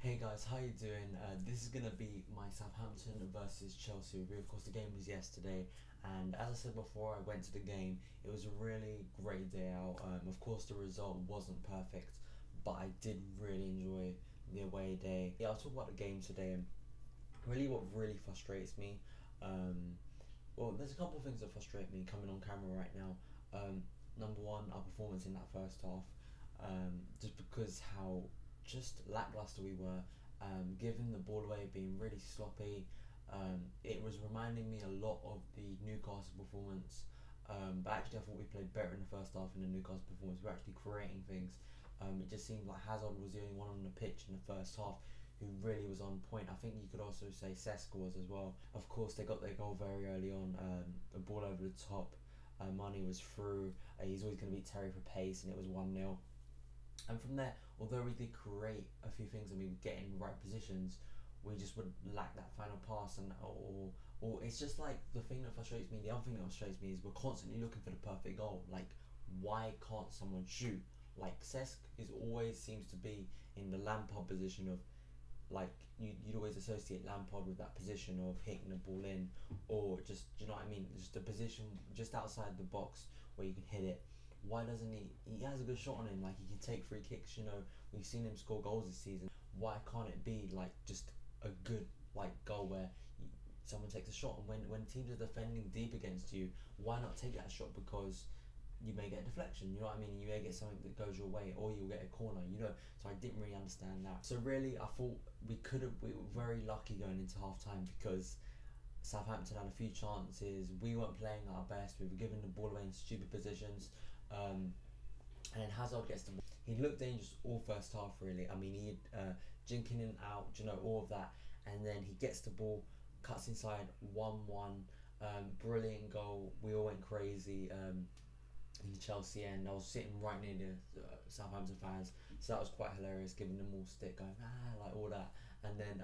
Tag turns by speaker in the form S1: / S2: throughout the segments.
S1: Hey guys, how you doing? This is gonna be my Southampton versus Chelsea review. Of course, the game was yesterday, and as I said before, I went to the game. It was a really great day out. Of course, the result wasn't perfect, but I did really enjoy the away day. Yeah, I'll talk about the game today. Really, what really frustrates me, well, there's a couple of things that frustrate me coming on camera right now. Number one, our performance in that first half, just because how just lackluster we were, giving the ball away, being really sloppy. It was reminding me a lot of the Newcastle performance. But actually, I thought we played better in the first half in the Newcastle performance. We were actually creating things. It just seemed like Hazard was the only one on the pitch in the first half who really was on point. I think you could also say Cesc was as well. Of course, they got their goal very early on, a ball over the top. Mane was through. He's always going to beat Terry for pace, and it was 1-0. And from there, although we did create a few things and we would get in the right positions, we just would lack that final pass, and or it's just like the thing that frustrates me. The other thing that frustrates me is we're constantly looking for the perfect goal. Like, why can't someone shoot? Like Cesc is always seems to be in the Lampard position of, like, you'd always associate Lampard with that position of hitting the ball in, or just, do you know what I mean? Just a position just outside the box where you can hit it. Why doesn't he? He has a good shot on him. Like, he can take free kicks. You know, we've seen him score goals this season. Why can't it be like just a good like goal where someone takes a shot, and when teams are defending deep against you, why not take that shot? Because you may get a deflection, you know what I mean? You may get something that goes your way, or you'll get a corner, you know. So I didn't really understand that. So really, I thought we were very lucky going into half time, because Southampton had a few chances. We weren't playing our best. We were giving the ball away in stupid positions. And then Hazard gets the ball. He looked dangerous all first half, really. I mean, he jinking in and out, you know, all of that. And then he gets the ball, cuts inside, 1-1. Brilliant goal. We all went crazy. In the Chelsea end, I was sitting right near the Southampton fans, so that was quite hilarious, giving them all stick, going like all that, and then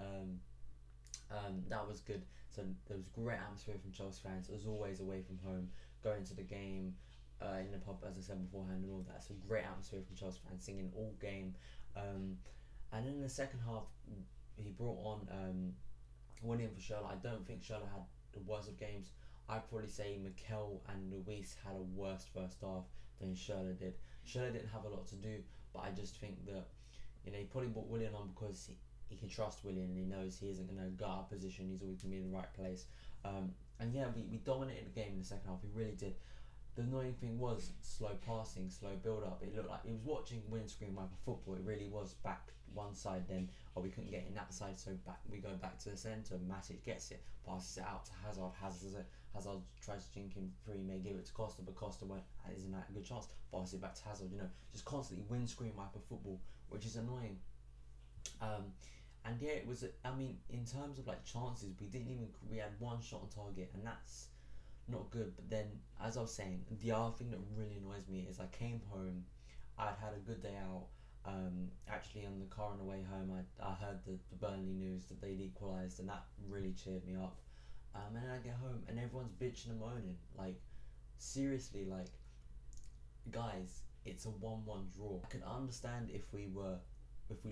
S1: that was good. So there was great atmosphere from Chelsea fans, as always, away from home, going to the game in the pub, as I said beforehand, and all that. So great atmosphere from Chelsea fans, singing all game. And in the second half, he brought on William for Schürrle. I don't think Schürrle had the worst of games. I'd probably say Mikel and Luis had a worse first half than Schürrle did. Schürrle didn't have a lot to do, but I just think that, you know, he probably brought William on because he can trust William, and he knows he isn't going to go out of position. He's always going to be in the right place. And yeah, we dominated the game in the second half. We really did. The annoying thing was slow passing, slow build up. It looked like he was watching windscreen wiper football. It really was back one side, then we couldn't get in that side, so we go back to the centre. Matic gets it, passes it out to Hazard. Hazard tries to jink him free, may give it to Costa, but Costa isn't that a good chance. Passes it back to Hazard. You know, just constantly windscreen wiper football, which is annoying. And yeah, it was. I mean, in terms of like chances, we had one shot on target, and that's not good. But then, as I was saying, the other thing that really annoys me is I came home, I'd had a good day out. Actually, on the car on the way home, I heard the Burnley news that they'd equalised, and that really cheered me up. And then I get home, and everyone's bitching and moaning. Like, seriously, like, guys, it's a 1-1 draw. I can understand if we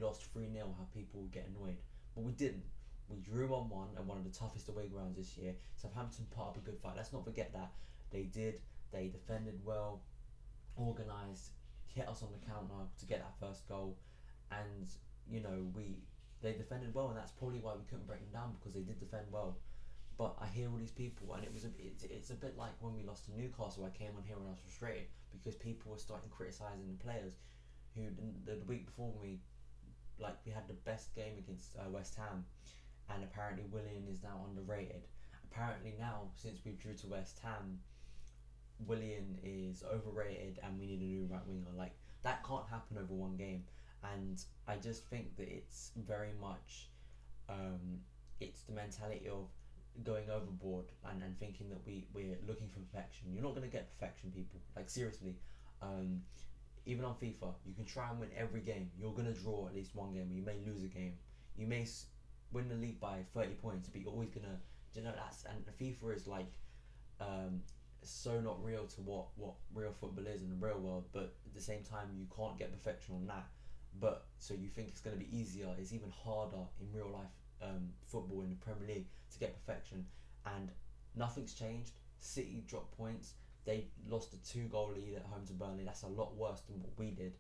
S1: lost 3-0, how people would get annoyed, but we didn't. We drew 1-1 at one of the toughest away grounds this year. Southampton put up a good fight. Let's not forget that. They did. They defended well, organised, hit us on the counter to get that first goal. And, you know, they defended well, and that's probably why we couldn't break them down, because they did defend well. But I hear all these people, and it's a bit like when we lost to Newcastle. I came on here and I was frustrated because people were starting criticising the players who, the week before, we had the best game against West Ham, and apparently Willian is now underrated. Apparently now, since we drew to West Ham, Willian is overrated and we need a new right winger. Like, that can't happen over one game. And I just think that it's very much it's the mentality of going overboard and thinking that we're looking for perfection. You're not going to get perfection, people. Like, seriously. Even on FIFA, you can try and win every game. You're going to draw at least one game. You may lose a game. You may win the league by 30 points, but you're always going to, you know, and FIFA is like so not real to what real football is in the real world. But at the same time, you can't get perfection on that. but so you think it's going to be easier. It's even harder in real life football in the Premier League to get perfection, and nothing's changed. City dropped points. They lost a 2-goal lead at home to Burnley. That's a lot worse than what we did.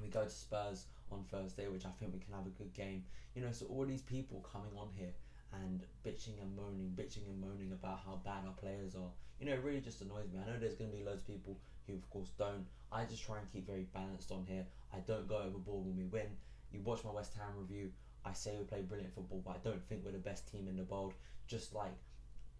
S1: We go to Spurs on Thursday, which I think we can have a good game. You know, so all these people coming on here and bitching and moaning about how bad our players are, you know, it really just annoys me. I know there's going to be loads of people who of course don't. I just try and keep very balanced on here. I don't go overboard when we win. You watch my West Ham review, I say we play brilliant football, but I don't think we're the best team in the world. Just like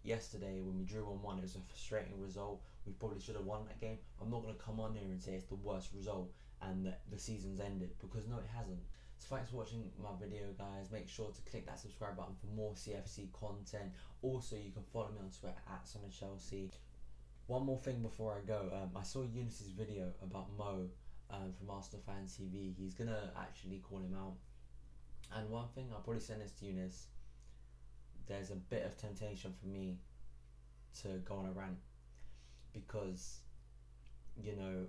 S1: yesterday when we drew 1-1, it was a frustrating result. We probably should have won that game. I'm not going to come on here and say it's the worst result and that the season's ended, because no, it hasn't. So thanks for watching my video, guys. Make sure to click that subscribe button for more CFC content. Also, you can follow me on Twitter at @SonofChelsea. One more thing before I go, I saw Eunice's video about Mo from Arsenal Fan TV. He's going to actually call him out. And one thing, I'll probably send this to Eunice, there's a bit of temptation for me to go on a rant, because, you know,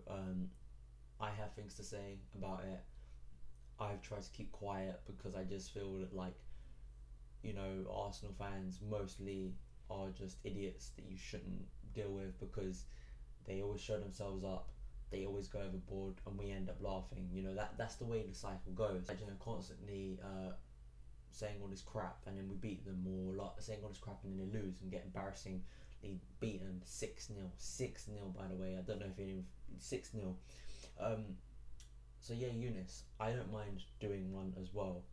S1: I have things to say about it. I've tried to keep quiet because I just feel that, like, you know, Arsenal fans mostly are just idiots that you shouldn't deal with, because they always show themselves up, they always go overboard, and we end up laughing. You know, that's the way the cycle goes. Like, you know, constantly saying all this crap and then we beat them, or like saying all this crap and then they lose and get embarrassingly beaten 6-0. 6-0, by the way. I don't know if you even 6-0. So yeah, Eunice, I don't mind doing one as well,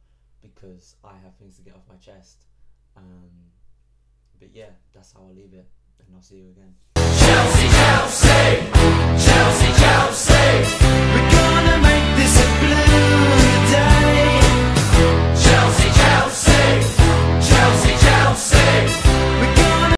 S1: because I have things to get off my chest. But yeah, that's how I'll leave it, and I'll see you again. Chelsea, Chelsea!